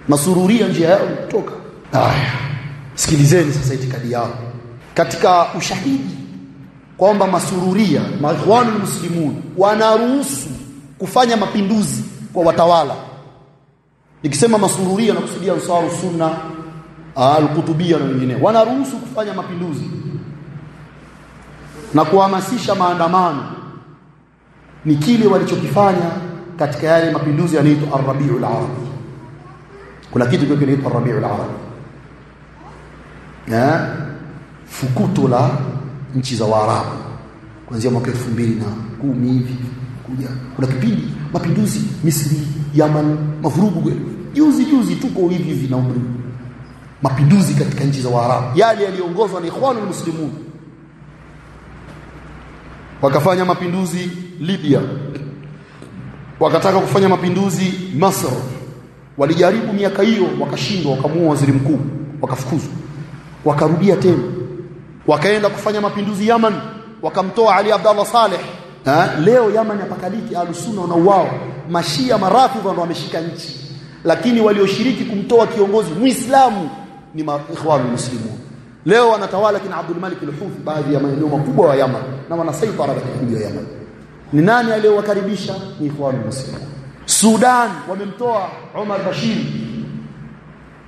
Masururia njia yao kutoka. Haya, sikilizeni sasa itikadi yao katika ushahidi kwamba masururia, Ikhwanul Muslimun, wanaruhusu kufanya mapinduzi kwa watawala. Nikisema masururia na kusudia Ansarus Sunna, Al-Qutubiyya na wengine, wanaruhusu kufanya mapinduzi na kuhamasisha maandamano. Ni kile walichokifanya katika yale mapinduzi yanaitwa Ar-Rabi'ul Arabi. Kuna kitu kinaitwa Ar-Rabi'ul Arabi, fukuto la nchi za Waarabu kuanzia mwaka 2010 hivi kuja. Kuna kipindi mapinduzi Misri, Yaman, mavurugu. Juzi tuko hivi na umri. Mapinduzi katika nchi za Waarabu yale yaliongozwa na Ikhwanul Muslimun. Wakafanya mapinduzi Libya, wakataka kufanya mapinduzi Masr. Walijaribu miaka hiyo wakashindwa, wakamuua waziri mkuu, wakafukuzwa. Wakarudia tena, wakaenda kufanya mapinduzi Yaman, wakamtoa Ali Abdullah Saleh. Leo Yaman yapakaliki, Ahlus-Sunna wanauao, Mashia Marafidha ndio wameshika nchi, lakini walioshiriki kumtoa kiongozi Muislamu ni Ikhwanul Muslimun. Leo wanatawala kina Abdul Malik al-Houthi baadhi ya maeneo makubwa wa Yaman na wanasaitara katika mji wa Yaman. Ni nani aliyowakaribisha? Ni Ikhwanul Muslimun. Sudan wamemtoa Omar Bashir.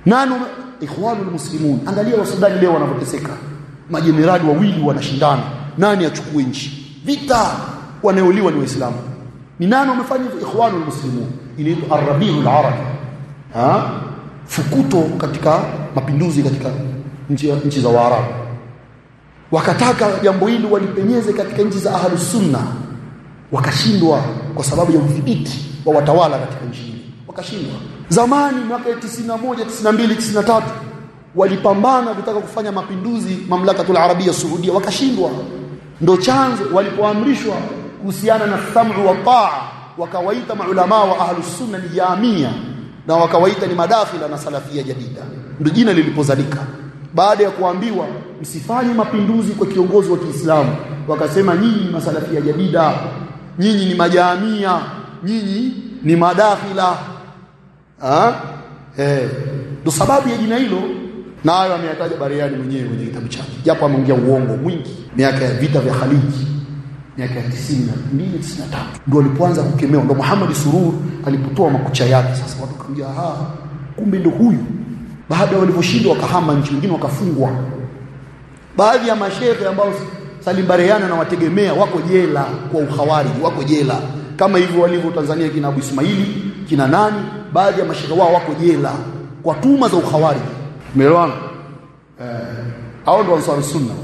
Nani? Ikhwanul Muslimun. Angalia wa Sudan leo wanavyoteseka. Majenerali wawili wanashindana nani achukue nchi. Vita, wanaeuliwa ni Waislamu. Ni nani wamefanya hivyo? Ikhwanul Muslimun. Inaitwa Ar-Rabi'ul Arabi. Fukuto katika mapinduzi katika nchi za Waarabu. Wakataka jambo hili walipenyeze katika nchi za Ahlus Sunna, wakashindwa kwa sababu ya udhibiti wa watawala katika nchi hii. Wakashindwa. Zamani mwaka 91, 92, 93 walipambana kutaka kufanya mapinduzi Mamlakatul Arabia Saudia, wakashindwa. Ndio chanzo walipoamrishwa kuhusiana na sam'u wa taa, wakawaita maulama wa Ahlus Sunna ni jamia na wakawaita ni madakhila na salafia jadida. Ndio jina lilipozalika baada ya kuambiwa msifanye mapinduzi kwa kiongozi wa Kiislamu. Wakasema nyinyi ni masalafia jadida, nyinyi ni majamia, nyinyi ni madakhila. Ndio sababu ya jina hilo, na hayo ameyataja Bariani mwenyewe kwenye kitabu chake, japo ameongea uongo mwingi. Miaka ya vita vya Khalid, miaka ya 92, 93 ndio alipoanza kukemewa. Ndio Muhammad Surur alipotoa makucha yake. Sasa watu kaambia kumbe ndio huyu. Baada walivyoshindwa wakahama nchi, wengine wakafungwa. Baadhi ya mashehe ambao Salim Bariani na wategemea wako jela kwa ukhawariji, wako jela kama hivyo walivyo Tanzania kina Abu Ismaili, kina nani, baadhi ya mashehe wao wako jela kwa tuhuma za ukhawariji. Umeelewana? Hao ndio Ansarus Sunna.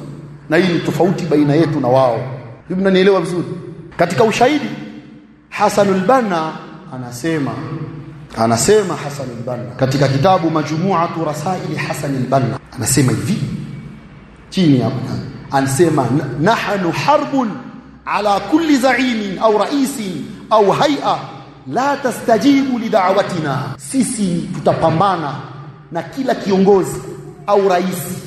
Na hii ni tofauti baina yetu na wao. Hivi mnanielewa vizuri? Katika ushahidi Hasan al-Banna anasema Hasan al-Banna katika kitabu Majmu'atu Rasail Hasan al-Banna anasema hivi chini hapo, anasema nahnu harbun ala kulli za'imin au ra'isin au hay'a la tastajibu li da'watina. Sisi tutapambana na kila kiongozi au rais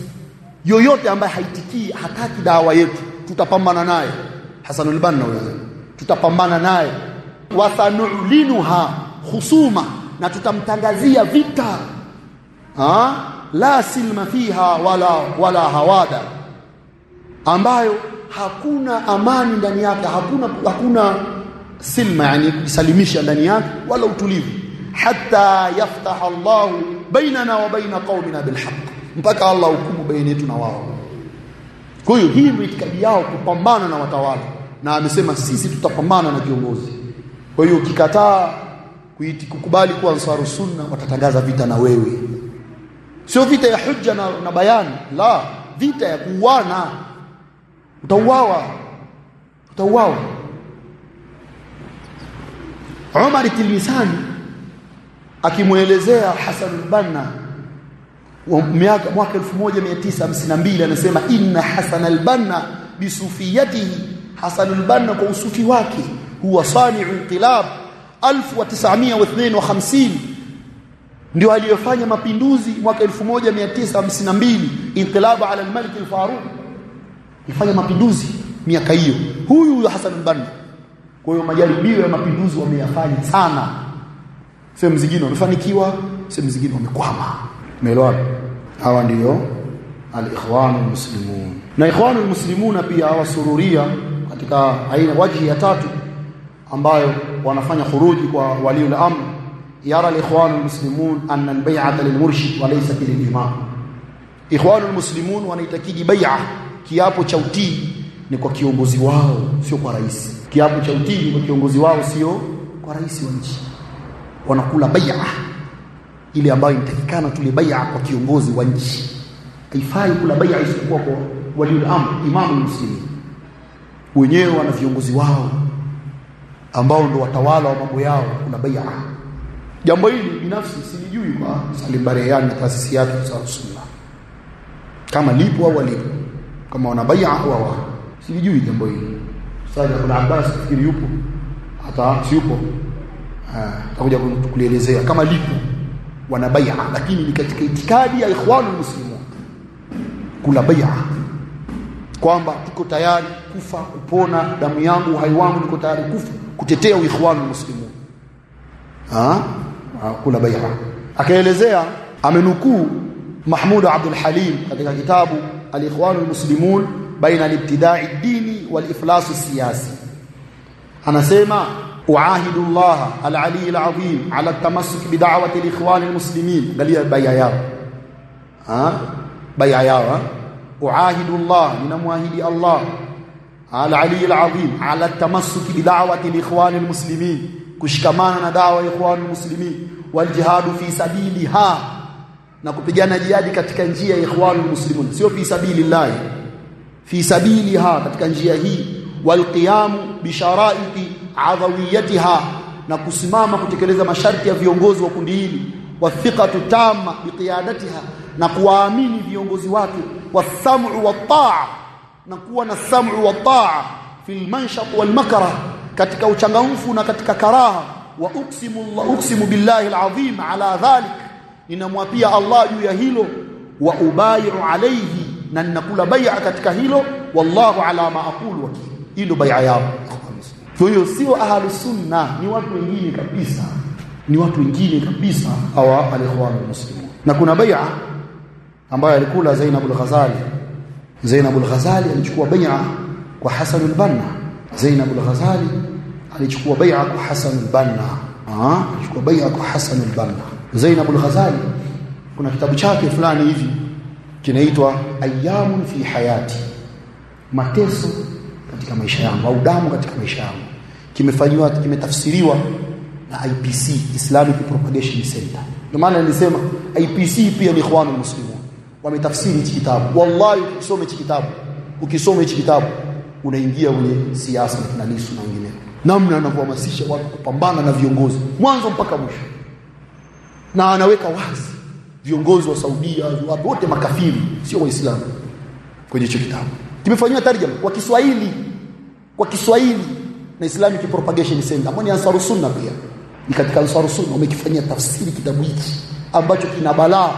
yoyote ambaye haitikii, hataki dawa yetu, tutapambana naye. Hasan al-Banna tutapambana naye. Wa sanu'linuha khusuma, na tutamtangazia vita. La silma fiha wala hawada, ambayo hakuna amani ndani yake, hakuna silma, yani kusalimisha ndani yake, wala utulivu. Hatta yaftaha Allah bainana wa baina qaumina bilhaq, mpaka Allah hukumu baina yetu na wao. Kwa hiyo hii ndio itikadi yao, kupambana na watawala, na amesema sisi tutapambana na kiongozi. Kwa hiyo ukikataa kukubali kuwa Ansarus Sunna, watatangaza vita na wewe. Sio vita ya hujja na bayani, la, vita ya kuuana. Utauawa. Umar al-Tilmisani akimuelezea Hasan al-Banna mwaka 1952 anasema inna Hasan al-Banna bisufiyatihi, Hasan al-Banna kwa usufi wake, huwa sani'u inqilab 1952, ndio aliyofanya mapinduzi mwaka 1952, inqilab ala al-Malik al-Faruq, ifanya mapinduzi miaka hiyo huyu Hasan al-Banna. Kwa hiyo majaribio ya mapinduzi wameyafanya sana, sehemu zingine wamefanikiwa, sehemu zingine wamekwama. Umeelewa? Hawa ndio al-ikhwanul muslimun. Na ikhwanul muslimuna pia wasururia katika aina waji ya tatu ambayo wanafanya khuruji kwa waliul amr. Yara al-ikhwanul muslimun anna al-bay'ata lil-murshid wa laysa lil-imam. Ikhwanul muslimun wanaitakidi bai'a, kiapo cha utii ni kwa kiongozi wao, sio kwa rais. Kiapo cha utii ni kwa kiongozi wao, sio kwa rais wa nchi. Wanakula bai'a ile ambayo inatakikana tule bai'a kwa kiongozi wa nchi. Haifai kula bai'a isipokuwa kwa waliul amr, imamu muslimin. Wenyewe wana viongozi wao ambao ndio watawala wa mambo yao, kuna bai'a. Jambo hili binafsi silijui kwa Salim Barayan na taasisi yake za Sunna, kama lipo au walipo, kama wana bai'a au hawa, silijui jambo hili. Sasa kuna Abbas fikiri yupo, hata si yupo, atakuja kutuelezea kama lipo wana bai'a, lakini ni katika itikadi ya ikhwanul muslimun kula bai'a, kwamba tuko tayari kufa kupona, damu yangu uhai wangu niko tayari kufa kutetea ikhwanul muslimun. Kula bai'a. Akaelezea, amenukuu Mahmud Abdul Halim katika kitabu al-Ikhwanul Muslimun baina al-ibtida'i ad-dini wal-iflas as-siyasi. Anasema uahidu Allah al-ali al-azim ala at-tamassuk bi da'wati al-ikhwan al-muslimin. Galia bai'a yao. Bai'a yao. Uahidu Allah, ninamwahidi Allah al-ali al-azim ala at-tamassuk bi da'wati al-ikhwan al-muslimin, kushikamana na dawa ya ikhwan al-muslimin, wal jihadu fi sabiliha, na kupigana jihadi katika njia ya ikhwanul muslimun, sio fi sabilillah, fi sabiliha, katika njia hii, wal qiyam bi sharaiti adawiyatiha, na kusimama kutekeleza masharti ya viongozi wa kundi hili, wa thiqatu tamma bi qiyadatiha, na kuwaamini viongozi wake, wa sam'u wa ta'a, na kuwa na sam'u wa ta'a fil manshat wal makrah, katika uchangamfu na katika karaha. Wa uksimu billahi alazim ala dhalik, ninamwapia Allah juu ya hilo. Wa ubai'u alayhi, na ninakula bai'a katika hilo. Wallahu ala ma aqulu wakil. Hilo bai'a yao. Kwa hiyo sio ahlus sunna, ni watu wengine kabisa, ni watu wengine kabisa hawa al-ikhwanul muslimun. Na kuna bai'a ambayo alikula Zainab al-Ghazali. Zainab al-Ghazali alichukua bai'a kwa Hasan al-Banna. Zainab al-Ghazali alichukua bai'a kwa Hasan al-Banna. Alichukua bai'a kwa Hasan al-Banna. Zainab al-Ghazali kuna kitabu chake fulani hivi kinaitwa Ayyamun fi Hayati, mateso katika maisha yangu au damu katika maisha yangu, kimetafsiriwa na IPC, Islamic Propagation Center. Ndio maana nilisema IPC pia ni ikhwanul muslimun, wametafsiri hichi kitabu. Wallahi ukisoma hichi kitabu unaingia kwenye siasa na kinalisu na wengine, namna anavyohamasisha watu kupambana na viongozi mwanzo mpaka mwisho, na anaweka wazi viongozi wa Saudia watu wote makafiri, sio waislamu. Kwenye hicho kitabu kimefanywa tarjuma kwa Kiswahili na Islamic Propagation Center, ambao ni Ansarus Sunna, pia ni katika Ansarus Sunna wamekifanyia tafsiri kitabu hiki ambacho kina balaa.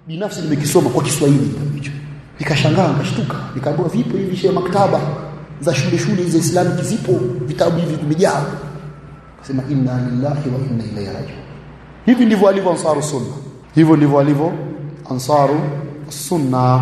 Binafsi nimekisoma kwa Kiswahili kitabu hicho, nikashangaa, nikashtuka, nikaambiwa vipo hivi shehe, maktaba za shule za Islamic zipo vitabu hivi vimejaa. Akasema inna lillahi wa inna ilaihi raji'un. Hivi ndivyo alivyo Ansarus Sunna, hivyo ndivyo alivyo Ansarus Sunna.